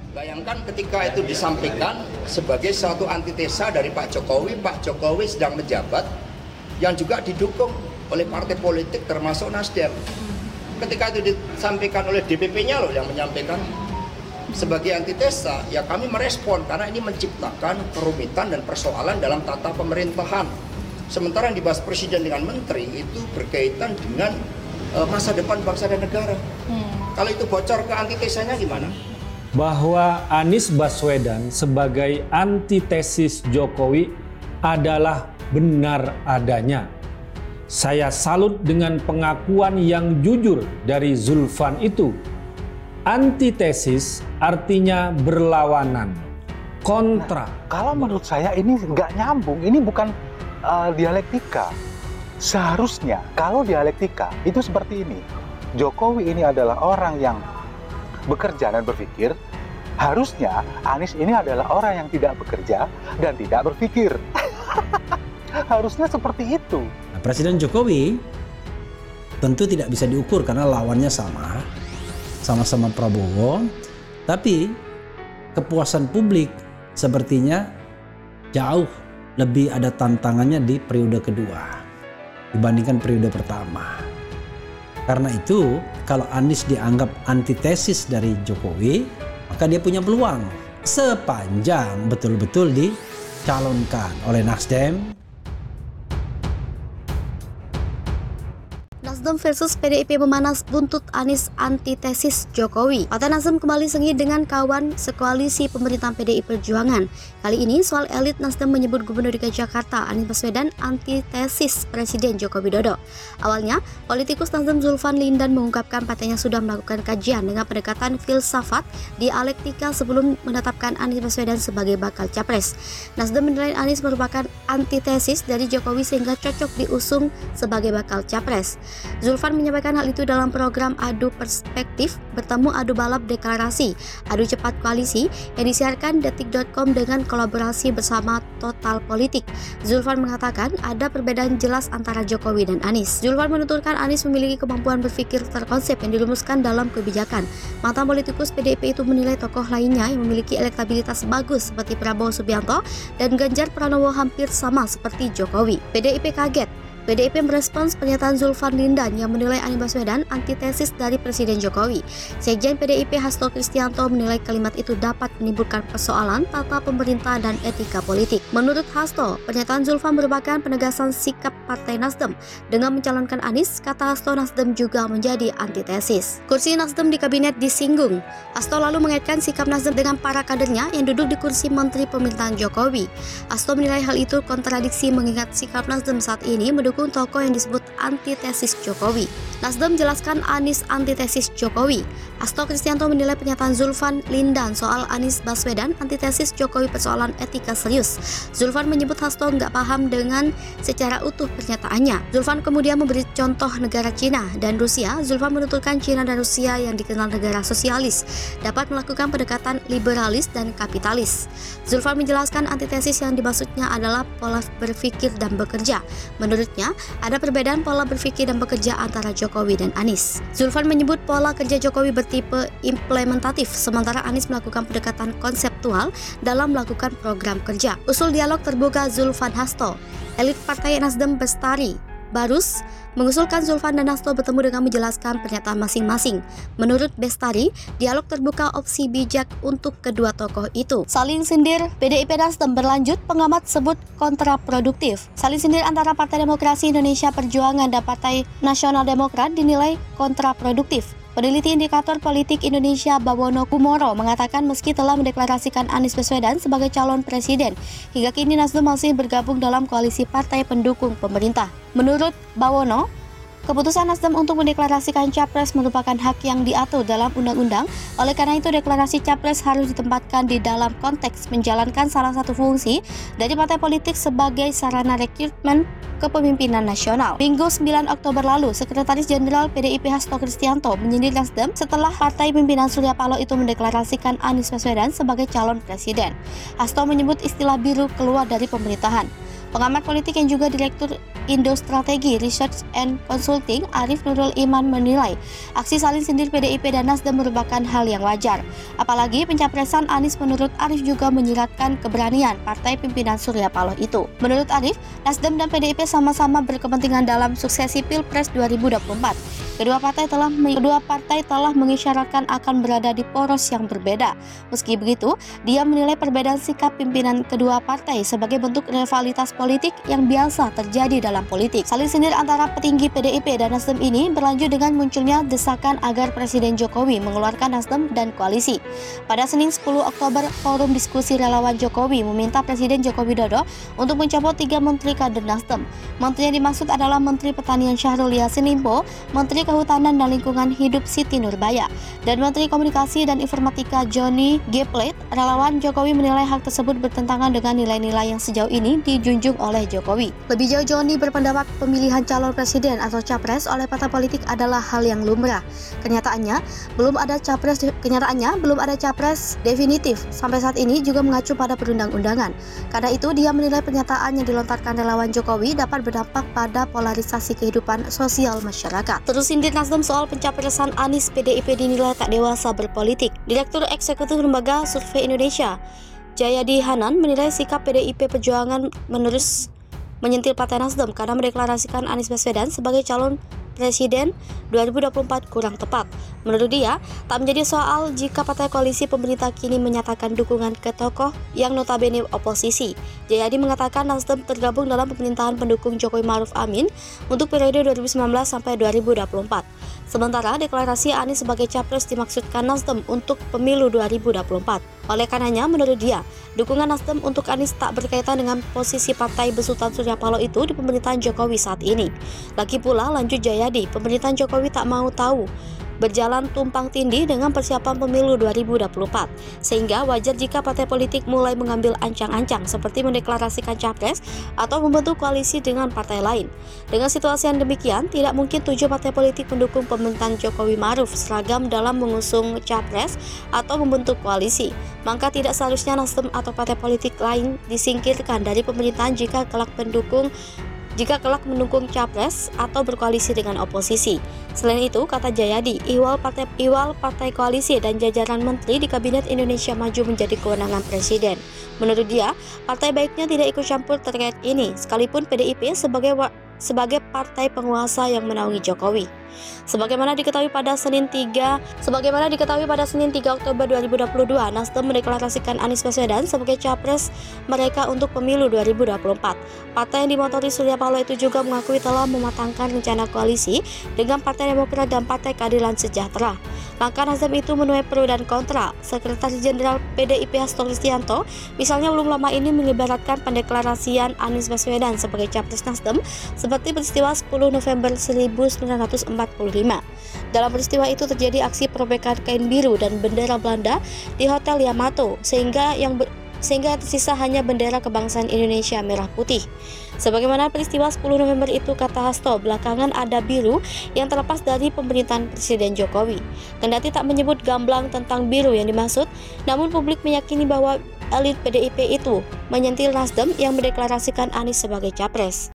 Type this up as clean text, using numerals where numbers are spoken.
Bayangkan ketika itu disampaikan sebagai suatu antitesa dari Pak Jokowi sedang menjabat yang juga didukung oleh partai politik termasuk Nasdem. Ketika itu disampaikan oleh DPP-nya loh yang menyampaikan sebagai antitesa, ya kami merespon karena ini menciptakan kerumitan dan persoalan dalam tata pemerintahan. Sementara yang dibahas presiden dengan menteri itu berkaitan dengan masa depan bangsa dan negara. Kalau itu bocor ke antitesanya gimana? Bahwa Anies Baswedan sebagai antitesis Jokowi adalah benar adanya. Saya salut dengan pengakuan yang jujur dari Zulfan itu. Antitesis artinya berlawanan, kontra. Kalau menurut saya ini nggak nyambung, ini bukan dialektika. Seharusnya kalau dialektika itu seperti ini. Jokowi ini adalah orang yang bekerja dan berpikir, harusnya Anies ini adalah orang yang tidak bekerja dan tidak berpikir. Harusnya seperti itu. Nah, Presiden Jokowi tentu tidak bisa diukur karena lawannya sama-sama Prabowo, tapi kepuasan publik sepertinya jauh lebih ada tantangannya di periode kedua dibandingkan periode pertama. Karena itu, kalau Anies dianggap antitesis dari Jokowi, maka dia punya peluang sepanjang betul-betul dicalonkan oleh Nasdem. Nasdem versus PDIP memanas buntut Anies antitesis Jokowi. Partai Nasdem kembali sengit dengan kawan sekoalisi pemerintahan PDI Perjuangan. Kali ini soal elit Nasdem menyebut Gubernur DKI Jakarta Anies Baswedan antitesis Presiden Joko Widodo. Awalnya, politikus Nasdem Zulfan Lindan mengungkapkan partainya sudah melakukan kajian dengan pendekatan filsafat dialektika sebelum menetapkan Anies Baswedan sebagai bakal capres. Nasdem menilai Anies merupakan antitesis dari Jokowi sehingga cocok diusung sebagai bakal capres. Zulfan menyampaikan hal itu dalam program Adu Perspektif bertemu Adu Balap Deklarasi Adu Cepat Koalisi yang disiarkan detik.com dengan kolaborasi bersama Total Politik. Zulfan mengatakan ada perbedaan jelas antara Jokowi dan Anies. Zulfan menuturkan Anies memiliki kemampuan berpikir terkonsep yang dirumuskan dalam kebijakan. Mantan politikus PDIP itu menilai tokoh lainnya yang memiliki elektabilitas bagus seperti Prabowo Subianto dan Ganjar Pranowo hampir sama seperti Jokowi. PDIP kaget. PDIP merespons pernyataan Zulfan Lindan yang menilai Anies Baswedan antitesis dari Presiden Jokowi. Sekjen PDIP Hasto Kristianto menilai kalimat itu dapat menimbulkan persoalan tata pemerintah dan etika politik. Menurut Hasto, pernyataan Zulfan merupakan penegasan sikap Partai Nasdem. Dengan mencalonkan Anies, kata Hasto, Nasdem juga menjadi antitesis. Kursi Nasdem di kabinet disinggung. Hasto lalu mengaitkan sikap Nasdem dengan para kadernya yang duduk di kursi Menteri Pemerintahan Jokowi. Hasto menilai hal itu kontradiksi mengingat sikap Nasdem saat ini mendukung tokoh yang disebut antitesis Jokowi. Nasdem menjelaskan Anies antitesis Jokowi. Hasto Kristianto menilai pernyataan Zulfan Lindan soal Anies Baswedan antitesis Jokowi persoalan etika serius. Zulfan menyebut Hasto nggak paham dengan secara utuh pernyataannya. Zulfan kemudian memberi contoh negara Cina dan Rusia. Zulfan menuturkan Cina dan Rusia yang dikenal negara sosialis dapat melakukan pendekatan liberalis dan kapitalis. Zulfan menjelaskan antitesis yang dimaksudnya adalah pola berpikir dan bekerja. Menurutnya, ada perbedaan pola berpikir dan bekerja antara Jokowi dan Anies. Zulfan menyebut pola kerja Jokowi bertipe implementatif, sementara Anies melakukan pendekatan konseptual dalam melakukan program kerja. Usul dialog terbuka Zulfan Hasto. Elit Partai Nasdem Bestari Barus mengusulkan Zulfan dan Hasto bertemu dengan menjelaskan pernyataan masing-masing. Menurut Bestari, dialog terbuka opsi bijak untuk kedua tokoh itu. Saling sindir PDIP Nasdem berlanjut, pengamat sebut kontraproduktif. Saling sindir antara Partai Demokrasi Indonesia Perjuangan dan Partai Nasional Demokrat dinilai kontraproduktif. Peneliti Indikator Politik Indonesia Bawono Kumoro mengatakan meski telah mendeklarasikan Anies Baswedan sebagai calon presiden, hingga kini Nasdem masih bergabung dalam koalisi partai pendukung pemerintah. Menurut Bawono, keputusan Nasdem untuk mendeklarasikan capres merupakan hak yang diatur dalam undang-undang. Oleh karena itu, deklarasi capres harus ditempatkan di dalam konteks menjalankan salah satu fungsi dari partai politik sebagai sarana rekrutmen kepemimpinan nasional. Minggu 9 Oktober lalu, Sekretaris Jenderal PDIP Hasto Kristianto menyindir Nasdem setelah partai pimpinan Surya Paloh itu mendeklarasikan Anies Baswedan sebagai calon presiden. Hasto menyebut istilah biru keluar dari pemerintahan. Pengamat politik yang juga Direktur Indo Strategi Research and Consulting Arif Nurul Iman menilai aksi saling sindir PDIP dan Nasdem merupakan hal yang wajar. Apalagi pencapresan Anies menurut Arif juga menyiratkan keberanian partai pimpinan Surya Paloh itu. Menurut Arif, Nasdem dan PDIP sama-sama berkepentingan dalam suksesi Pilpres 2024. Kedua partai telah mengisyaratkan akan berada di poros yang berbeda. Meski begitu, dia menilai perbedaan sikap pimpinan kedua partai sebagai bentuk rivalitas politik yang biasa terjadi dalam politik. Saling sindir antara petinggi PDIP dan Nasdem ini berlanjut dengan munculnya desakan agar Presiden Jokowi mengeluarkan Nasdem dan koalisi. Pada Senin 10 Oktober, Forum Diskusi Relawan Jokowi meminta Presiden Joko Widodo untuk mencopot 3 menteri kader Nasdem. Menteri yang dimaksud adalah Menteri Pertanian Syahrul Yassin Limpo, Menteri Kehutanan dan Lingkungan Hidup Siti Nurbaya, dan Menteri Komunikasi dan Informatika Johnny G. Plate. Relawan Jokowi menilai hal tersebut bertentangan dengan nilai-nilai yang sejauh ini dijunjung oleh Jokowi. Lebih jauh, Johnny berpendapat pemilihan calon presiden atau capres oleh partai politik adalah hal yang lumrah. Kenyataannya belum ada capres definitif sampai saat ini, juga mengacu pada perundang-undangan. Karena itu, dia menilai pernyataan yang dilontarkan relawan Jokowi dapat berdampak pada polarisasi kehidupan sosial masyarakat. Terus sindir Nasdem soal pencapresan Anies, PDIP dinilai tak dewasa berpolitik. Direktur Eksekutif Lembaga Survei Indonesia, Jayadi Hanan, menilai sikap PDIP Perjuangan menerus menyentil Partai Nasdem karena mendeklarasikan Anies Baswedan sebagai calon Presiden 2024 kurang tepat. Menurut dia, tak menjadi soal jika partai koalisi pemerintah kini menyatakan dukungan ke tokoh yang notabene oposisi. Jayadi mengatakan Nasdem tergabung dalam pemerintahan pendukung Jokowi Ma'ruf Amin untuk periode 2019 sampai 2024. Sementara deklarasi Anies sebagai capres dimaksudkan Nasdem untuk pemilu 2024. Oleh karenanya, menurut dia, dukungan Nasdem untuk Anies tak berkaitan dengan posisi partai besutan Surya Paloh itu di pemerintahan Jokowi saat ini. Lagi pula, lanjut Jayadi, pemerintahan Jokowi tak mau tahu berjalan tumpang tindih dengan persiapan pemilu 2024, sehingga wajar jika partai politik mulai mengambil ancang-ancang seperti mendeklarasikan capres atau membentuk koalisi dengan partai lain. Dengan situasi yang demikian, tidak mungkin 7 partai politik pendukung pemerintahan Jokowi Ma'ruf seragam dalam mengusung capres atau membentuk koalisi. Maka tidak seharusnya Nasdem atau partai politik lain disingkirkan dari pemerintahan jika kelak mendukung capres atau berkoalisi dengan oposisi. Selain itu, kata Jayadi, ihwal partai koalisi dan jajaran menteri di Kabinet Indonesia Maju menjadi kewenangan Presiden. Menurut dia, partai baiknya tidak ikut campur terkait ini, sekalipun PDIP sebagai partai penguasa yang menaungi Jokowi. Sebagaimana diketahui pada Senin 3 Oktober 2022, Nasdem mendeklarasikan Anies Baswedan sebagai capres mereka untuk pemilu 2024. Partai yang dimotori Surya Paloh itu juga mengakui telah mematangkan rencana koalisi dengan Partai Demokrat dan Partai Keadilan Sejahtera. Langkah Nasdem itu menuai pro dan kontra. Sekretaris Jenderal PDIP Hasto Kristianto misalnya belum lama ini mengibaratkan pendeklarasian Anies Baswedan sebagai capres Nasdem seperti peristiwa 10 November 1945. Dalam peristiwa itu terjadi aksi perobekan kain biru dan bendera Belanda di Hotel Yamato, sehingga tersisa hanya bendera kebangsaan Indonesia merah putih. Sebagaimana peristiwa 10 November itu, kata Hasto, belakangan ada biru yang terlepas dari pemerintahan Presiden Jokowi. Kendati tak menyebut gamblang tentang biru yang dimaksud, namun publik meyakini bahwa elit PDIP itu menyentil Nasdem yang mendeklarasikan Anies sebagai capres.